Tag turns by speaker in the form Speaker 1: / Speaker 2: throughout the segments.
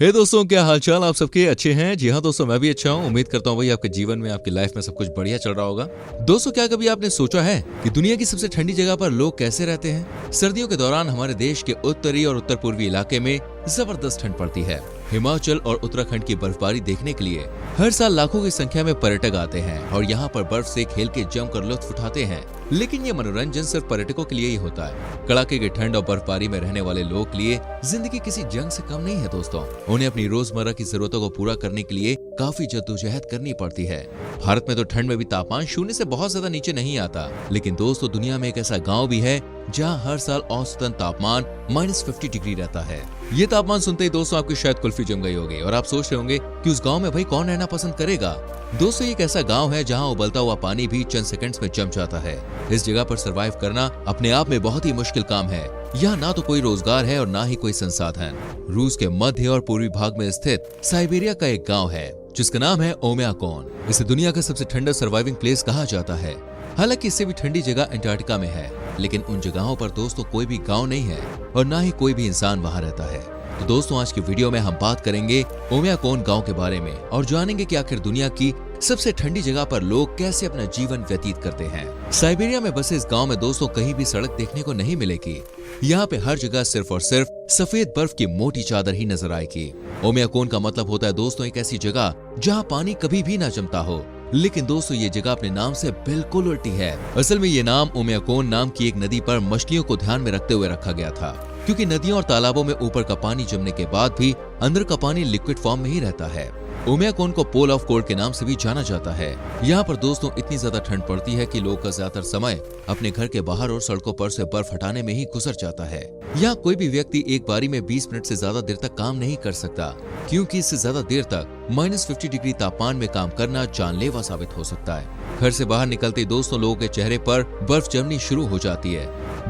Speaker 1: हे दोस्तों, क्या हालचाल? आप सबके अच्छे हैं? जी हाँ दोस्तों, मैं भी अच्छा हूँ। उम्मीद करता हूँ भाई आपके जीवन में, आपकी लाइफ में सब कुछ बढ़िया चल रहा होगा। दोस्तों, क्या कभी आपने सोचा है कि दुनिया की सबसे ठंडी जगह पर लोग कैसे रहते हैं? सर्दियों के दौरान हमारे देश के उत्तरी और उत्तर पूर्वी इलाके में जबरदस्त ठंड पड़ती है। हिमाचल और उत्तराखंड की बर्फबारी देखने के लिए हर साल लाखों की संख्या में पर्यटक आते हैं और यहाँ पर बर्फ से खेल के जमकर लुत्फ उठाते हैं। लेकिन ये मनोरंजन सिर्फ पर्यटकों के लिए ही होता है। कड़ाके की ठंड और बर्फबारी में रहने वाले लोगों के लिए जिंदगी किसी जंग से कम नहीं है दोस्तों। उन्हें अपनी रोजमर्रा की जरूरतों को पूरा करने के लिए काफी जद्दोजहद करनी पड़ती है। भारत में तो ठंड में भी तापमान शून्य से बहुत ज्यादा नीचे नहीं आता, लेकिन दोस्तों दुनिया में एक ऐसा गाँव भी है जहाँ हर साल औसतन तापमान -50 डिग्री रहता है। ये तापमान सुनते ही दोस्तों आपकी शायद कुल्फी जम गई होगी और आप सोच रहे होंगे कि उस गांव में भाई कौन रहना पसंद करेगा। दोस्तों, ये एक ऐसा गांव है जहां उबलता हुआ पानी भी चंद सेकंड्स में जम जाता है। इस जगह पर सरवाइव करना अपने आप में बहुत ही मुश्किल काम है। यहाँ ना तो कोई रोजगार है और ना ही कोई संसाधन। रूस के मध्य और पूर्वी भाग में स्थित साइबेरिया का एक गाँव है जिसका नाम है ओम्याकोन। इसे दुनिया का सबसे ठंडा सर्वाइविंग प्लेस कहा जाता है। हालांकि इससे भी ठंडी जगह अंटार्कटिका में है, लेकिन उन जगहों पर दोस्तों कोई भी गांव नहीं है और ना ही कोई भी इंसान वहां रहता है। तो दोस्तों, आज की वीडियो में हम बात करेंगे ओम्याकोन गांव के बारे में और जानेंगे कि आखिर दुनिया की सबसे ठंडी जगह पर लोग कैसे अपना जीवन व्यतीत करते हैं। साइबेरिया में बसे इस गांव में दोस्तों कहीं भी सड़क देखने को नहीं मिलेगी। यहाँ पे हर जगह सिर्फ और सिर्फ सफेद बर्फ की मोटी चादर ही नजर आएगी। ओम्याकोन का मतलब होता है दोस्तों एक ऐसी जगह जहाँ पानी कभी भी ना जमता हो। लेकिन दोस्तों ये जगह अपने नाम से बिल्कुल उल्टी है। असल में ये नाम ओम्याकोन नाम की एक नदी पर मछलियों को ध्यान में रखते हुए रखा गया था, क्योंकि नदियों और तालाबों में ऊपर का पानी जमने के बाद भी अंदर का पानी लिक्विड फॉर्म में ही रहता है। ओम्याकोन को पोल ऑफ कोल्ड के नाम से भी जाना जाता है। यहाँ पर दोस्तों इतनी ज्यादा ठंड पड़ती है कि लोग का ज्यादातर समय अपने घर के बाहर और सड़कों पर से बर्फ हटाने में ही गुजर जाता है। यहाँ कोई भी व्यक्ति एक बारी में 20 मिनट से ज्यादा देर तक काम नहीं कर सकता, क्योंकि इससे ज्यादा देर तक -50 डिग्री तापमान में काम करना जानलेवा साबित हो सकता है। घर से बाहर निकलते ही दोस्तों लोगों के चेहरे पर बर्फ जमनी शुरू हो जाती है।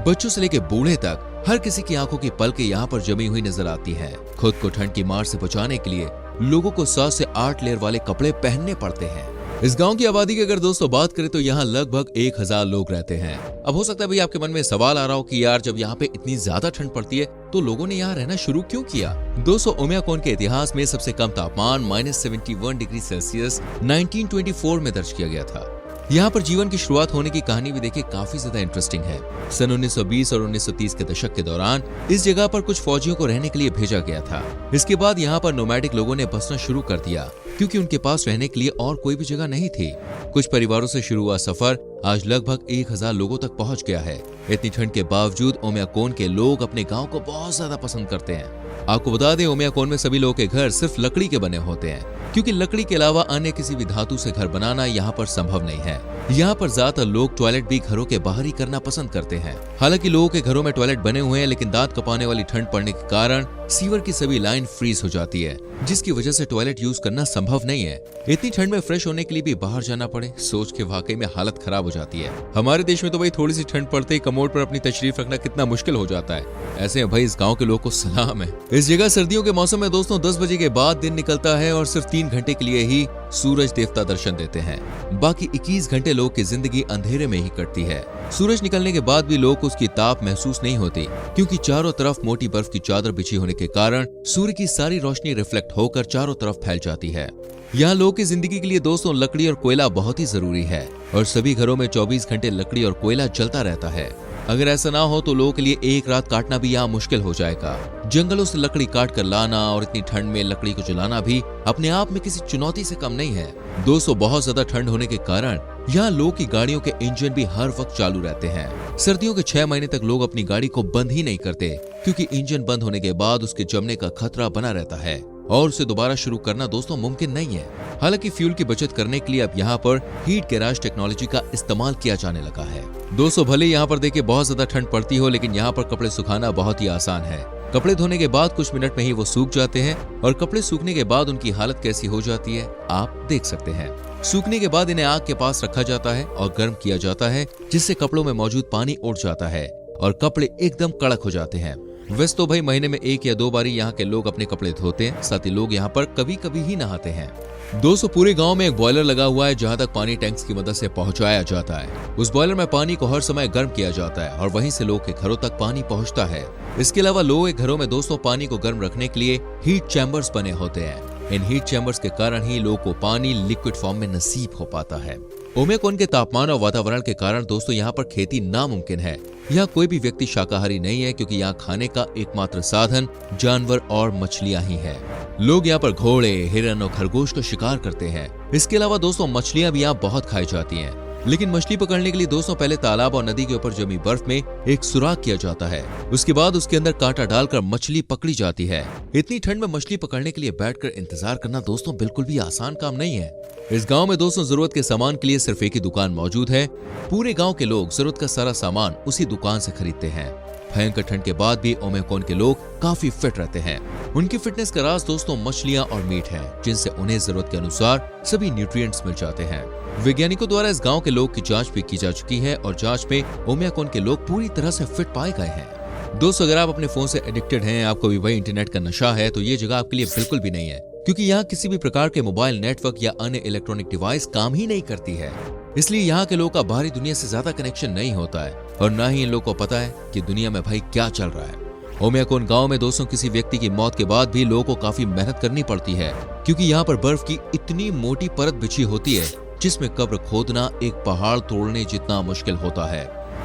Speaker 1: बच्चों से लेकर बूढ़े तक हर किसी की आंखों की पलकें यहाँ पर जमी हुई नजर आती हैं। खुद को ठंड की मार से बचाने के लिए लोगों को 7 से 8 लेयर वाले कपड़े पहनने पड़ते हैं। इस गांव की आबादी की अगर दोस्तों बात करें तो यहाँ लगभग 1000 लोग रहते हैं। अब हो सकता है भाई आपके मन में सवाल आ रहा हो कि यार जब यहाँ पे इतनी ज्यादा ठंड पड़ती है तो लोगों ने यहाँ रहना शुरू क्यों किया? दोस्तों, ओम्याकोन के इतिहास में सबसे कम तापमान -71 डिग्री सेल्सियस 1924 में दर्ज किया गया था। यहाँ पर जीवन की शुरुआत होने की कहानी भी देखिए काफी ज्यादा इंटरेस्टिंग है। सन 1920 और 1930 के दशक के दौरान इस जगह पर कुछ फौजियों को रहने के लिए भेजा गया था। इसके बाद यहाँ पर नोमैडिक लोगों ने बसना शुरू कर दिया, क्योंकि उनके पास रहने के लिए और कोई भी जगह नहीं थी। कुछ परिवारों से शुरू हुआ सफर आज लगभग 1000 लोगों तक पहुँच गया है। इतनी ठंड के बावजूद ओम्याकोन के लोग अपने गाँव को बहुत ज्यादा पसंद करते हैं। आपको बता दें, ओम्याकोन में सभी लोगों के घर सिर्फ लकड़ी के बने होते हैं, क्योंकि लकड़ी के अलावा अन्य किसी भी धातु से घर बनाना यहाँ पर संभव नहीं है। यहाँ पर ज्यादातर लोग टॉयलेट भी घरों के बाहर ही करना पसंद करते हैं। हालांकि लोगों के घरों में टॉयलेट बने हुए हैं, लेकिन दांत कपाने वाली ठंड पड़ने के कारण सीवर की सभी लाइन फ्रीज हो जाती है, जिसकी वजह से टॉयलेट यूज करना संभव नहीं है। इतनी ठंड में फ्रेश होने के लिए भी बाहर जाना पड़े, सोच के वाकई में हालत खराब हो जाती है। हमारे देश में तो भाई थोड़ी सी ठंड पड़ते ही कमोड पर अपनी तशरीफ रखना कितना मुश्किल हो जाता है। ऐसे में भाई इस गाँव के लोग को सलाम है। इस जगह सर्दियों के मौसम में दोस्तों 10 बजे के बाद दिन निकलता है और सिर्फ 3 घंटे के लिए ही सूरज देवता दर्शन देते हैं। बाकी 21 घंटे लोग की जिंदगी अंधेरे में ही कटती है। सूरज निकलने के बाद भी लोग को उसकी ताप महसूस नहीं होती, क्योंकि चारों तरफ मोटी बर्फ की चादर बिछी होने के कारण सूर्य की सारी रोशनी रिफ्लेक्ट होकर चारों तरफ फैल जाती है। यहाँ लोगों की जिंदगी के लिए दोस्तों लकड़ी और कोयला बहुत ही जरूरी है और सभी घरों में 24 घंटे लकड़ी और कोयला जलता रहता है। अगर ऐसा ना हो तो लोगों के लिए एक रात काटना भी यहाँ मुश्किल हो जाएगा। जंगलों से लकड़ी काट कर लाना और इतनी ठंड में लकड़ी को जलाना भी अपने आप में किसी चुनौती से कम नहीं है। दोस्तों, बहुत ज्यादा ठंड होने के कारण यहाँ लोगों की गाड़ियों के इंजन भी हर वक्त चालू रहते हैं। सर्दियों के 6 महीने तक लोग अपनी गाड़ी को बंद ही नहीं करते, क्योंकि इंजन बंद होने के बाद उसके जमने का खतरा बना रहता है और उसे दोबारा शुरू करना दोस्तों मुमकिन नहीं है। हालांकि फ्यूल की बचत करने के लिए अब यहाँ पर हीट गैराज टेक्नोलॉजी का इस्तेमाल किया जाने लगा है। दोस्तों, भले यहाँ पर देखिए बहुत ज्यादा ठंड पड़ती हो, लेकिन यहाँ पर कपड़े सुखाना बहुत ही आसान है। कपड़े धोने के बाद कुछ मिनट में ही वो सूख जाते हैं और कपड़े सूखने के बाद उनकी हालत कैसी हो जाती है आप देख सकते हैं। सूखने के बाद इन्हें आग के पास रखा जाता है और गर्म किया जाता है, जिससे कपड़ों में मौजूद पानी उड़ जाता है और कपड़े एकदम कड़क हो जाते हैं। वैसे तो भाई महीने में 1 या 2 बारी यहाँ के लोग अपने कपड़े धोते हैं, साथ ही लोग यहाँ पर कभी कभी ही नहाते हैं। दोस्तों पूरे गांव में एक बॉयलर लगा हुआ है जहां तक पानी टैंक्स की मदद से पहुंचाया जाता है। उस बॉयलर में पानी को हर समय गर्म किया जाता है और वहीं से लोग के घरों तक पानी पहुंचता है। इसके अलावा लोगों के घरों में दोस्तों पानी को गर्म रखने के लिए हीट चैम्बर्स बने होते हैं। इन हीट चैम्बर्स के कारण ही लोग को पानी लिक्विड फॉर्म में नसीब हो पाता है। ओमेकोन के तापमान और वातावरण के कारण दोस्तों यहाँ पर खेती नामुमकिन है। यहाँ कोई भी व्यक्ति शाकाहारी नहीं है क्योंकि यहाँ खाने का एकमात्र साधन जानवर और मछलियाँ ही है। लोग यहाँ पर घोड़े, हिरन और खरगोश का शिकार करते हैं। इसके अलावा दोस्तों मछलियाँ भी यहाँ बहुत खाई जाती हैं। लेकिन मछली पकड़ने के लिए दोस्तों पहले तालाब और नदी के ऊपर जमी बर्फ में एक सुराख किया जाता है। उसके बाद उसके अंदर कांटा डालकर मछली पकड़ी जाती है। इतनी ठंड में मछली पकड़ने के लिए बैठकर इंतजार करना दोस्तों बिल्कुल भी आसान काम नहीं है। इस गांव में दोस्तों जरूरत के सामान के लिए सिर्फ एक ही दुकान मौजूद है। पूरे गांव के लोग जरूरत का सारा सामान उसी दुकान से खरीदते हैं। भयंकर ठंड के बाद भी ओमेकोन के लोग काफी फिट रहते हैं। उनकी फिटनेस का राज दोस्तों मछलियां और मीट है, जिनसे उन्हें जरूरत के अनुसार सभी न्यूट्रिएंट्स मिल जाते हैं। वैज्ञानिकों द्वारा इस गांव के लोग की जांच भी की जा चुकी है और जांच में ओमेकोन के लोग पूरी तरह से फिट पाए गए हैं। दोस्तों अगर आप अपने फोन से एडिक्टेड हैं, आपको भी वही इंटरनेट का नशा है, तो ये जगह आपके लिए बिल्कुल भी नहीं है, क्योंकि यहाँ किसी भी प्रकार के मोबाइल नेटवर्क या अन्य इलेक्ट्रॉनिक डिवाइस काम ही नहीं करती है। इसलिए यहाँ के लोगों का बाहरी दुनिया से ज्यादा कनेक्शन नहीं होता है और न ही इन लोगों को पता है कि दुनिया में भाई क्या चल रहा है। ओमेकोन गांव में दोस्तों किसी व्यक्ति की मौत के बाद भी लोगों को काफी मेहनत करनी पड़ती है, क्योंकि यहाँ पर बर्फ की इतनी मोटी परत बिछी होती है जिसमें कब्र खोदना एक पहाड़ तोड़ने जितना मुश्किल होता है।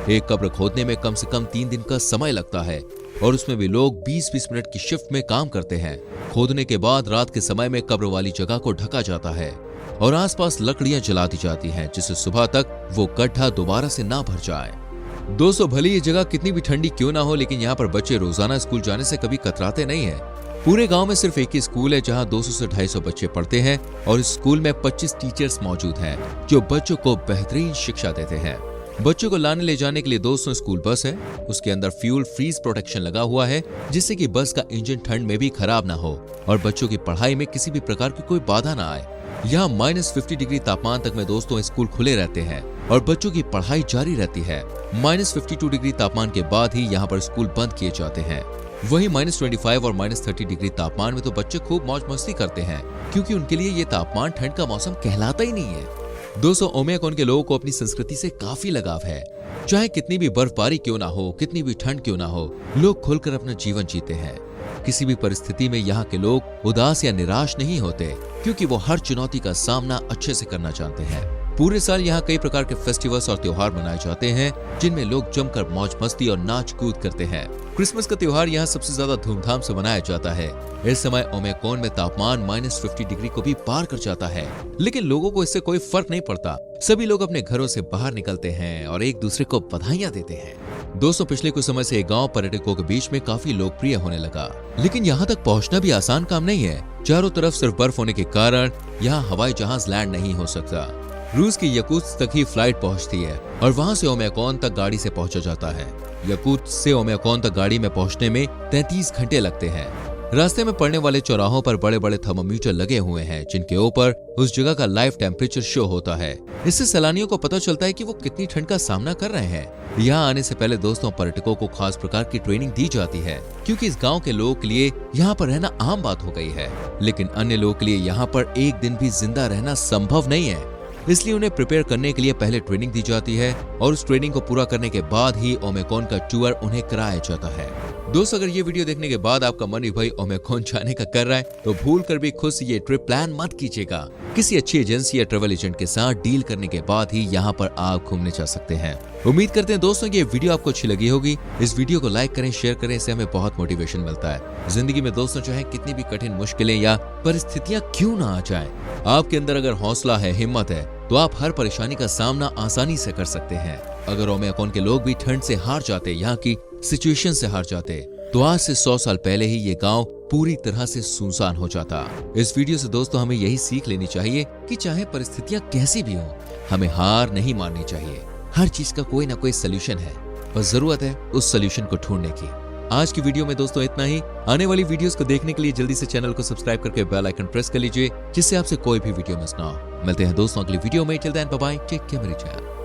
Speaker 1: एक कब्र खोदने में कम से कम 3 दिन का समय लगता है और उसमें भी लोग 20-20 मिनट की शिफ्ट में काम करते हैं। खोदने के बाद रात के समय में कब्र वाली जगह को ढका जाता है और आसपास लकड़ियां जला दी जाती हैं, जिससे सुबह तक वो गड्ढा दोबारा से ना भर जाए। दोस्तों भले ये जगह कितनी भी ठंडी क्यों ना हो, लेकिन यहाँ पर बच्चे रोजाना स्कूल जाने से कभी कतराते नहीं है। पूरे गांव में सिर्फ एक ही स्कूल है जहां 200 से 250 बच्चे पढ़ते हैं और इस स्कूल में 25 टीचर्स मौजूद हैं जो बच्चों को बेहतरीन शिक्षा देते हैं। बच्चों को लाने ले जाने के लिए दोस्तों स्कूल बस है। उसके अंदर फ्यूल फ्रीज प्रोटेक्शन लगा हुआ है, जिससे कि बस का इंजन ठंड में भी खराब ना हो और बच्चों की पढ़ाई में किसी भी प्रकार की कोई बाधा ना आए। यहाँ -50 डिग्री तापमान तक में दोस्तों स्कूल खुले रहते हैं और बच्चों की पढ़ाई जारी रहती है। -52 डिग्री तापमान के बाद ही यहाँ पर स्कूल बंद किए जाते हैं। वहीं -25 और -30 डिग्री तापमान में तो बच्चे खूब मौज मस्ती करते हैं, क्योंकि उनके लिए ये तापमान ठंड का मौसम कहलाता ही नहीं है। दोस्तों ओमेकोन के लोगों को अपनी संस्कृति से काफी लगाव है। चाहे कितनी भी बर्फबारी क्यों ना हो, कितनी भी ठंड क्यों ना हो, लोग खुलकर अपना जीवन जीते हैं। किसी भी परिस्थिति में यहाँ के लोग उदास या निराश नहीं होते, क्योंकि वो हर चुनौती का सामना अच्छे से करना जानते हैं। पूरे साल यहाँ कई प्रकार के फेस्टिवल्स और त्योहार मनाए जाते हैं, जिनमें लोग जमकर मौज मस्ती और नाच कूद करते हैं। क्रिसमस का त्योहार यहाँ सबसे ज्यादा धूमधाम से मनाया जाता है। इस समय ओमेकोन में तापमान -50 डिग्री को भी पार कर जाता है, लेकिन लोगों को इससे कोई फर्क नहीं पड़ता। सभी लोग अपने घरों से बाहर निकलते हैं और एक दूसरे को बधाइयां देते हैं। दोस्तों पिछले कुछ समय से ये गांव पर्यटकों के बीच में काफी लोकप्रिय होने लगा, लेकिन यहाँ तक पहुँचना भी आसान काम नहीं है। चारों तरफ सिर्फ बर्फ होने के कारण यहाँ हवाई जहाज लैंड नहीं हो सकता। रूस की यकूत्स्क तक ही फ्लाइट पहुंचती है और वहां से ओमेकोन तक गाड़ी से पहुंचा जाता है। यकूत्स्क से ओमेकोन तक गाड़ी में पहुंचने में 33 घंटे लगते हैं। रास्ते में पड़ने वाले चौराहों पर बड़े बड़े थर्मोमीटर लगे हुए हैं, जिनके ऊपर उस जगह का लाइव टेम्परेचर शो होता है। इससे सैलानियों को पता चलता है कि वो कितनी ठंड का सामना कर रहे हैं। यहाँ आने से पहले दोस्तों पर्यटकों को खास प्रकार की ट्रेनिंग दी जाती है, क्योंकि इस गांव के लोगों के लिए यहाँ पर रहना आम बात हो गई है, लेकिन अन्य लोगों के लिए यहाँ पर एक दिन भी जिंदा रहना संभव नहीं है। इसलिए उन्हें प्रिपेयर करने के लिए पहले ट्रेनिंग दी जाती है और उस ट्रेनिंग को पूरा करने के बाद ही ओमेकोन का टूर उन्हें कराया जाता है। दोस्तों अगर ये वीडियो देखने के बाद आपका मन भी भाई ओमेकोन जाने का कर रहा है, तो भूल कर भी खुद से ये ट्रिप प्लान मत कीजिएगा। किसी अच्छी एजेंसी या ट्रेवल एजेंट के साथ डील करने के बाद ही यहाँ पर आप घूमने जा सकते हैं। उम्मीद करते हैं दोस्तों कि ये वीडियो आपको अच्छी लगी होगी। इस वीडियो को लाइक करें, शेयर करें, इससे हमें बहुत मोटिवेशन मिलता है। जिंदगी में दोस्तों चाहे कितनी भी कठिन मुश्किलें या परिस्थितियां क्यों ना आ जाए, आपके अंदर अगर हौसला है, हिम्मत है, तो आप हर परेशानी का सामना आसानी से कर सकते हैं। अगर ओमेकोन के लोग भी ठंड से हार जाते, यहाँ की सिचुएशन से हार जाते, तो आज से 100 साल पहले ही ये गांव पूरी तरह से सुनसान हो जाता। इस वीडियो से दोस्तों हमें यही सीख लेनी चाहिए कि चाहे परिस्थितियां कैसी भी हों, हमें हार नहीं माननी चाहिए। हर चीज का कोई ना कोई सोल्यूशन है, बस जरूरत है उस सोल्यूशन को ढूंढने की। आज की वीडियो में दोस्तों इतना ही। आने वाली वीडियोस को देखने के लिए जल्दी से चैनल को सब्सक्राइब करके बेल आइकन प्रेस कर लीजिए, जिससे आपसे कोई भी वीडियो मिस ना हो। मिलते हैं दोस्तों अगली वीडियो में। Till then bye bye, take care मेरे चैनल।